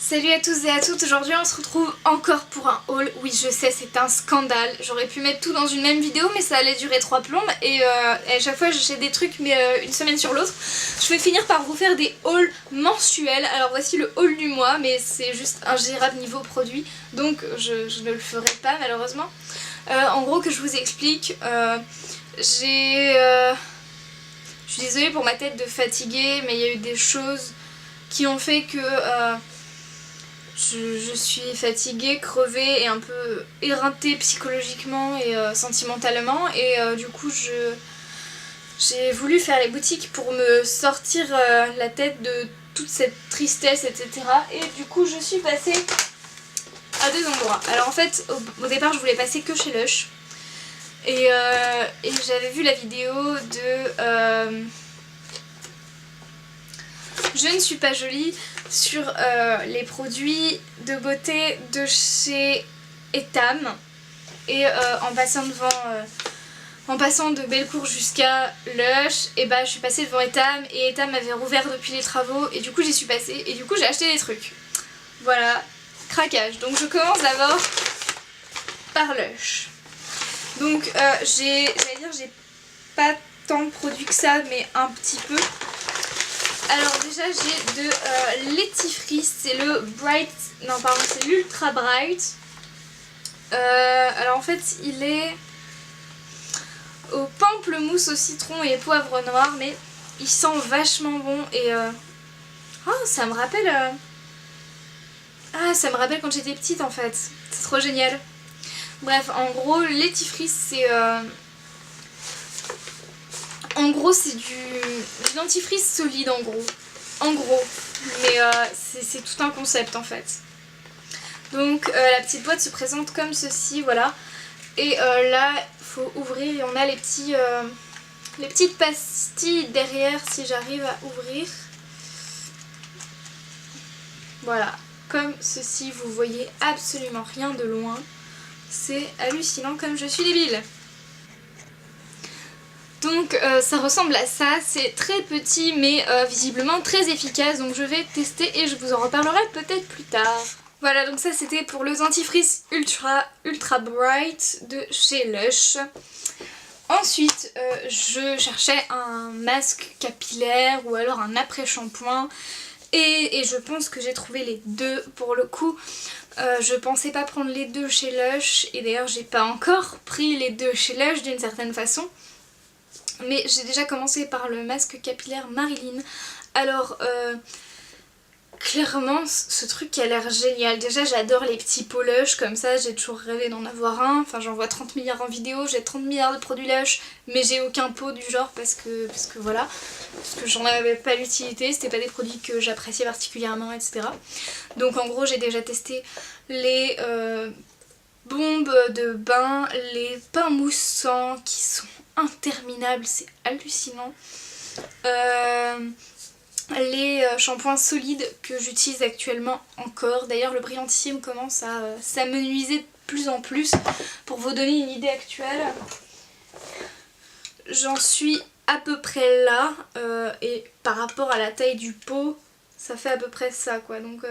Salut à tous et à toutes, aujourd'hui on se retrouve encore pour un haul. Oui je sais, c'est un scandale, j'aurais pu mettre tout dans une même vidéo mais ça allait durer 3 plombes et à chaque fois j'achète des trucs mais une semaine sur l'autre. Je vais finir par vous faire des hauls mensuels. Alors voici le haul du mois mais c'est juste ingérable niveau produit donc je ne le ferai pas malheureusement. En gros que je vous explique, je suis désolée pour ma tête de fatiguée mais il y a eu des choses qui ont fait que je suis fatiguée, crevée et un peu éreintée psychologiquement et sentimentalement et du coup j'ai voulu faire les boutiques pour me sortir la tête de toute cette tristesse etc. Et du coup je suis passée à deux endroits. Alors en fait au départ je voulais passer que chez Lush et j'avais vu la vidéo de Je ne suis pas jolie sur les produits de beauté de chez Etam et en passant de Bellecour jusqu'à Lush et bah je suis passée devant Etam et Etam avait rouvert depuis les travaux et du coup j'y suis passée et du coup j'ai acheté des trucs. Voilà, craquage. Donc je commence d'abord par Lush. Donc j'ai pas tant de produits que ça mais un petit peu. Alors déjà j'ai de Latifrice, c'est le Bright, non pardon c'est l'Ultra Bright. Alors en fait il est au pamplemousse, au citron et poivre noir mais il sent vachement bon et oh, ça me rappelle ça me rappelle quand j'étais petite en fait, c'est trop génial. Bref en gros Latifrice c'est en gros c'est du dentifrice solide en gros, mais c'est tout un concept en fait. Donc la petite boîte se présente comme ceci, voilà. Et là il faut ouvrir et on a les petites pastilles derrière si j'arrive à ouvrir. Voilà, comme ceci, vous voyez absolument rien de loin. C'est hallucinant comme je suis débile. Donc ça ressemble à ça, c'est très petit mais visiblement très efficace, donc je vais tester et je vous en reparlerai peut-être plus tard. Voilà, donc ça c'était pour le dentifrice Ultra Bright de chez Lush. Ensuite je cherchais un masque capillaire ou alors un après-shampoing et je pense que j'ai trouvé les deux pour le coup. Je pensais pas prendre les deux chez Lush et d'ailleurs j'ai pas encore pris les deux chez Lush d'une certaine façon. Mais j'ai déjà commencé par le masque capillaire Marilyn. Alors clairement ce truc a l'air génial. Déjà j'adore les petits pots Lush comme ça, j'ai toujours rêvé d'en avoir un. Enfin j'en vois 30 milliards en vidéo, j'ai 30 milliards de produits Lush mais j'ai aucun pot du genre parce que voilà. Parce que j'en avais pas l'utilité, c'était pas des produits que j'appréciais particulièrement etc. Donc en gros j'ai déjà testé les bombes de bain, les pains moussants qui sont interminables, c'est hallucinant. Les shampoings solides que j'utilise actuellement encore. D'ailleurs le brillantissime commence à s'amenuiser de plus en plus. Pour vous donner une idée actuelle, j'en suis à peu près là et par rapport à la taille du pot ça fait à peu près ça quoi. Donc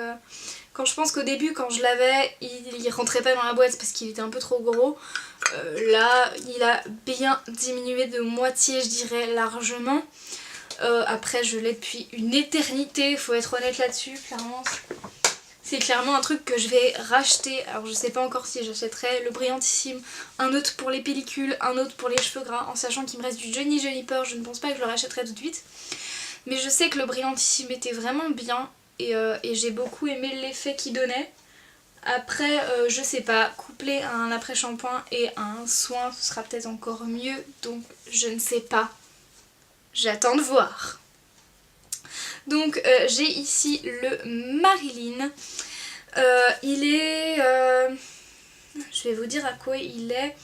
quand je pense qu'au début quand je l'avais il rentrait pas dans la boîte parce qu'il était un peu trop gros, là il a bien diminué de moitié je dirais largement. Après je l'ai depuis une éternité, faut être honnête là-dessus, clairement c'est clairement un truc que je vais racheter. Alors je sais pas encore si j'achèterai le brillantissime, un autre pour les pellicules, un autre pour les cheveux gras, en sachant qu'il me reste du Johnny Juniper, je ne pense pas que je le rachèterai tout de suite. Mais je sais que le brillantissime était vraiment bien et j'ai beaucoup aimé l'effet qu'il donnait. Après je sais pas, coupler un après-shampoing et un soin ce sera peut-être encore mieux, donc je ne sais pas. J'attends de voir. Donc j'ai ici le Marilyn. Il est... je vais vous dire à quoi il est.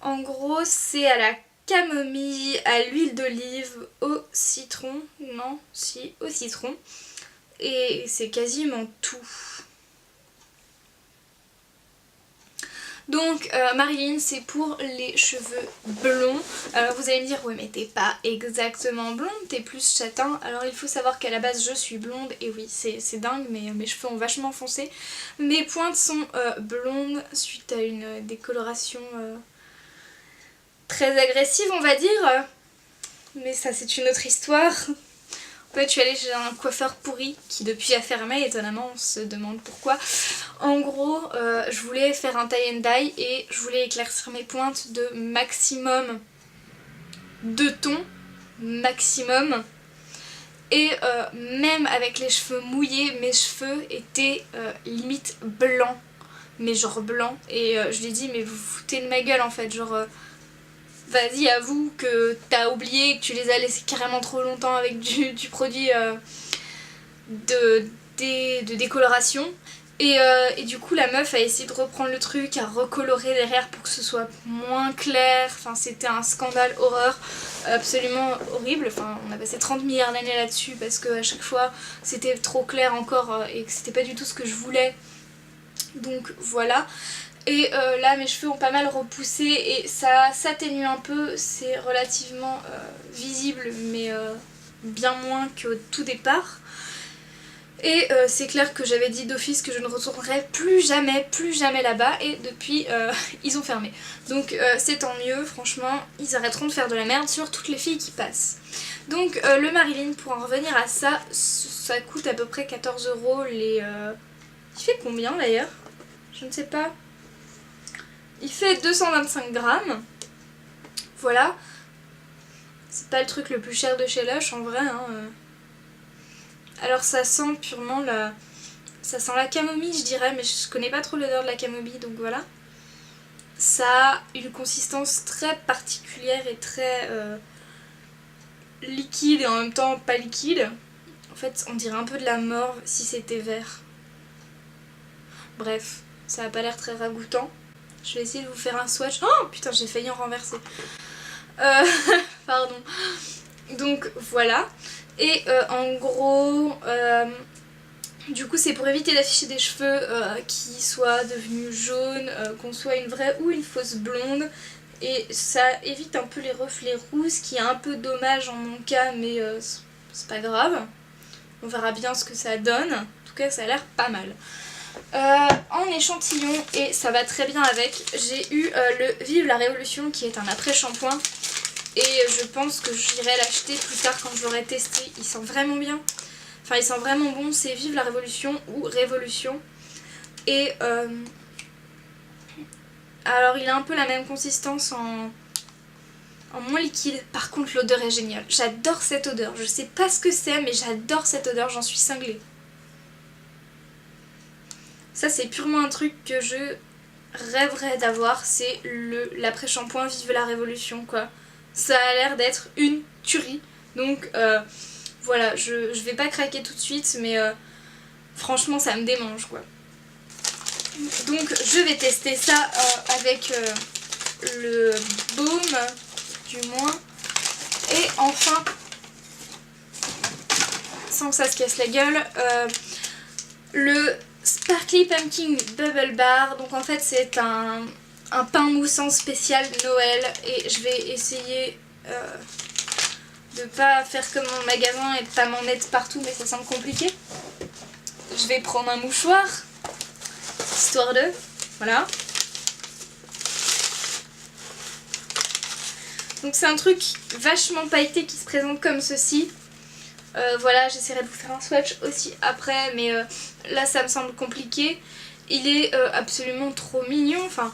En gros c'est à la camomille, à l'huile d'olive, au citron. Non, si, au citron. Et c'est quasiment tout. Donc Marilyn, c'est pour les cheveux blonds. Alors vous allez me dire, ouais mais t'es pas exactement blonde, t'es plus châtain. Alors il faut savoir qu'à la base je suis blonde, et oui c'est dingue, mais mes cheveux ont vachement foncé. Mes pointes sont blondes suite à une décoloration très agressive on va dire. Mais ça c'est une autre histoire. En fait je suis allée chez un coiffeur pourri qui depuis a fermé, étonnamment on se demande pourquoi. En gros je voulais faire un tie and dye et je voulais éclaircir mes pointes de maximum 2 tons maximum. Et même avec les cheveux mouillés, mes cheveux étaient limite blancs. Mais genre blancs. Et je lui ai dit mais vous vous foutez de ma gueule en fait, genre vas-y avoue que t'as oublié, que tu les as laissés carrément trop longtemps avec du produit de décoloration. Et du coup la meuf a essayé de reprendre le truc, à recolorer derrière pour que ce soit moins clair. Enfin c'était un scandale, horreur, absolument horrible. Enfin on a passé 30 milliards d'années là-dessus parce que à chaque fois c'était trop clair encore et que c'était pas du tout ce que je voulais. Donc voilà. Et là mes cheveux ont pas mal repoussé et ça s'atténue un peu, c'est relativement visible mais bien moins qu'au tout départ. Et c'est clair que j'avais dit d'office que je ne retournerais plus jamais là-bas et depuis ils ont fermé. Donc c'est tant mieux, franchement, ils arrêteront de faire de la merde sur toutes les filles qui passent. Donc le Marilyn, pour en revenir à ça, ça coûte à peu près 14 € les... Il fait combien d'ailleurs? Je ne sais pas. Il fait 225 grammes. Voilà. C'est pas le truc le plus cher de chez Lush en vrai, hein. Alors ça sent purement la... Ça sent la camomille je dirais, mais je connais pas trop l'odeur de la camomille, donc voilà. Ça a une consistance très particulière et très liquide et en même temps pas liquide. En fait on dirait un peu de la morve si c'était vert. Bref, ça a pas l'air très ragoûtant. Je vais essayer de vous faire un swatch. Oh putain j'ai failli en renverser. Pardon. Donc voilà. Et en gros, du coup c'est pour éviter d'afficher des cheveux qui soient devenus jaunes, qu'on soit une vraie ou une fausse blonde. Et ça évite un peu les reflets roux, ce qui est un peu dommage en mon cas, mais c'est pas grave. On verra bien ce que ça donne. En tout cas ça a l'air pas mal. En échantillon, et ça va très bien avec, j'ai eu le Vive la Révolution qui est un après-shampoing. Et je pense que j'irai l'acheter plus tard quand je l'aurai testé. Il sent vraiment bien. Enfin il sent vraiment bon. C'est Vive la Révolution ou Révolution. Et alors il a un peu la même consistance en moins liquide. Par contre l'odeur est géniale. J'adore cette odeur. Je sais pas ce que c'est mais j'adore cette odeur. J'en suis cinglée. Ça c'est purement un truc que je rêverais d'avoir. C'est l'après-shampoing Vive la Révolution quoi. Ça a l'air d'être une tuerie. Donc voilà, je vais pas craquer tout de suite, mais franchement ça me démange quoi. Donc je vais tester ça avec le baume du moins. Et enfin, sans que ça se casse la gueule, le Sparkly Pumpkin Bubble Bar. Donc en fait c'est un pain moussant spécial Noël et je vais essayer de pas faire comme mon magasin et de pas m'en mettre partout, mais ça semble compliqué. Je vais prendre un mouchoir histoire de... Voilà. Donc c'est un truc vachement pailleté qui se présente comme ceci. Voilà, j'essaierai de vous faire un swatch aussi après, mais là ça me semble compliqué. Il est absolument trop mignon, enfin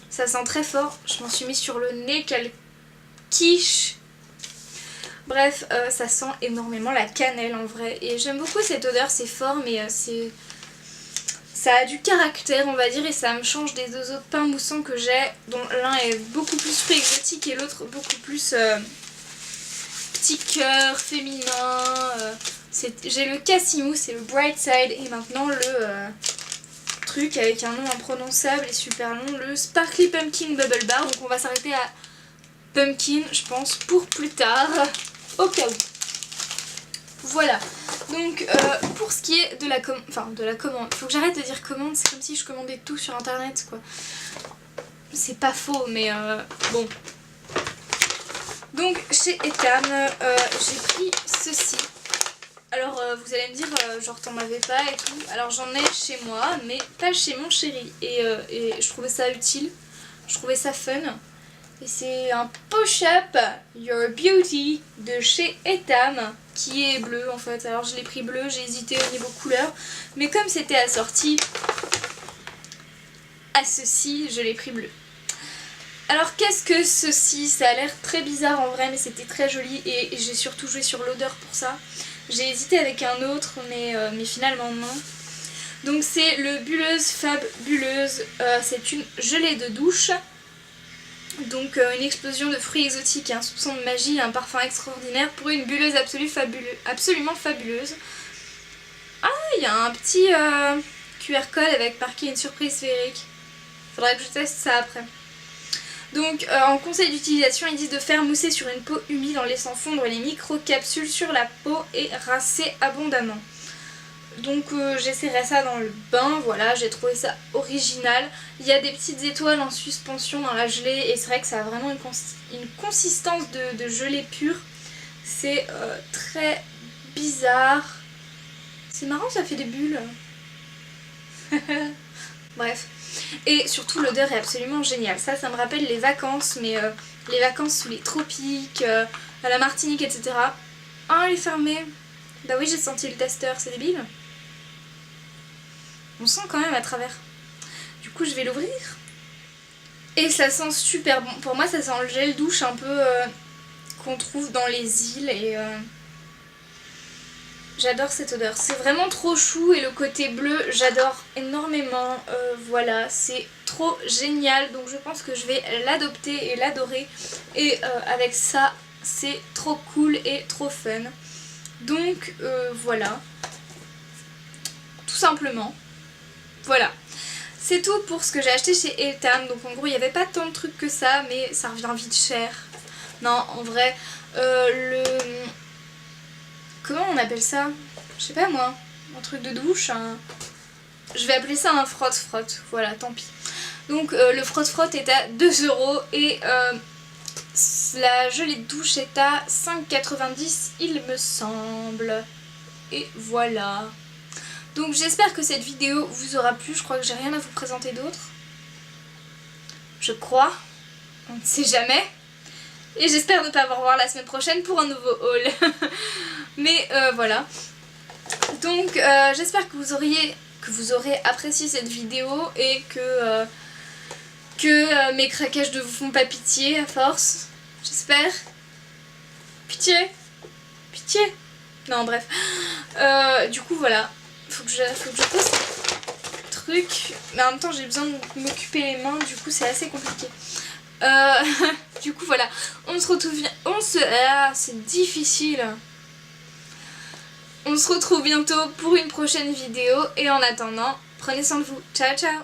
ça sent très fort. Je m'en suis mis sur le nez, quelle quiche. Bref, ça sent énormément la cannelle en vrai. Et j'aime beaucoup cette odeur, c'est fort mais ça a du caractère on va dire, et ça me change des deux autres pains moussants que j'ai, dont l'un est beaucoup plus fruit exotique et l'autre beaucoup plus petit cœur, féminin. J'ai le Cassimou, c'est le Bright Side, et maintenant le truc avec un nom imprononçable et super long, le Sparkly Pumpkin Bubble Bar. Donc on va s'arrêter à Pumpkin je pense pour plus tard, au cas où. Voilà, donc pour ce qui est de la commande, faut que j'arrête de dire commande, c'est comme si je commandais tout sur internet quoi. c'est pas faux, mais bon. Donc chez Etam, j'ai pris ceci. Alors vous allez me dire, genre t'en avais pas et tout. Alors j'en ai chez moi, mais pas chez mon chéri. Et je trouvais ça utile, je trouvais ça fun. Et c'est un push-up Your Beauty de chez Etam qui est bleu en fait. Alors je l'ai pris bleu, j'ai hésité au niveau couleur. Mais comme c'était assorti à ceci, je l'ai pris bleu. Alors qu'est-ce que ceci? Ça a l'air très bizarre en vrai, mais c'était très joli et j'ai surtout joué sur l'odeur pour ça. J'ai hésité avec un autre, mais finalement non. Donc c'est le Bulleuse Fabuleuse, c'est une gelée de douche. Donc une explosion de fruits exotiques, un soupçon de magie, un parfum extraordinaire pour une bulleuse absolument fabuleuse. Ah, il y a un petit QR code avec marqué une surprise féerique. Faudrait que je teste ça après. Donc en conseil d'utilisation, ils disent de faire mousser sur une peau humide en laissant fondre les micro-capsules sur la peau et rincer abondamment. Donc j'essaierai ça dans le bain, voilà, j'ai trouvé ça original. Il y a des petites étoiles en suspension dans la gelée et c'est vrai que ça a vraiment une consistance de gelée pure. C'est très bizarre. C'est marrant, ça fait des bulles. Bref. Et surtout l'odeur est absolument géniale. Ça me rappelle les vacances, mais les vacances sous les tropiques, à la Martinique, etc. Ah, elle est fermée. Bah oui, j'ai senti le testeur, c'est débile. On sent quand même à travers. Du coup, je vais l'ouvrir. Et ça sent super bon. Pour moi, ça sent le gel douche un peu qu'on trouve dans les îles. Et j'adore cette odeur. C'est vraiment trop chou et le côté bleu, j'adore énormément. Voilà, c'est trop génial. Donc je pense que je vais l'adopter et l'adorer. Et avec ça, c'est trop cool et trop fun. Donc voilà. Tout simplement. Voilà. C'est tout pour ce que j'ai acheté chez Etam. Donc en gros, il n'y avait pas tant de trucs que ça, mais ça revient vite cher. Non, en vrai, comment on appelle ça? Je sais pas moi. Un truc de douche. Je vais appeler ça un frotte-frotte. Voilà, tant pis. Donc le frotte-frotte est à 2 € et la gelée de douche est à 5,90 il me semble. Et voilà. Donc j'espère que cette vidéo vous aura plu. Je crois que j'ai rien à vous présenter d'autre. Je crois. On ne sait jamais. Et j'espère ne pas vous revoir la semaine prochaine pour un nouveau haul. Mais voilà. Donc j'espère que vous aurez apprécié cette vidéo et que mes craquages ne vous font pas pitié à force. J'espère. Pitié. Pitié. Non bref. Du coup voilà. Faut que je pose ce truc. Mais en même temps j'ai besoin de m'occuper les mains. Du coup c'est assez compliqué. Du coup voilà. On se retrouve... Ah, c'est difficile. On se retrouve bientôt pour une prochaine vidéo. Et en attendant, prenez soin de vous. Ciao ciao.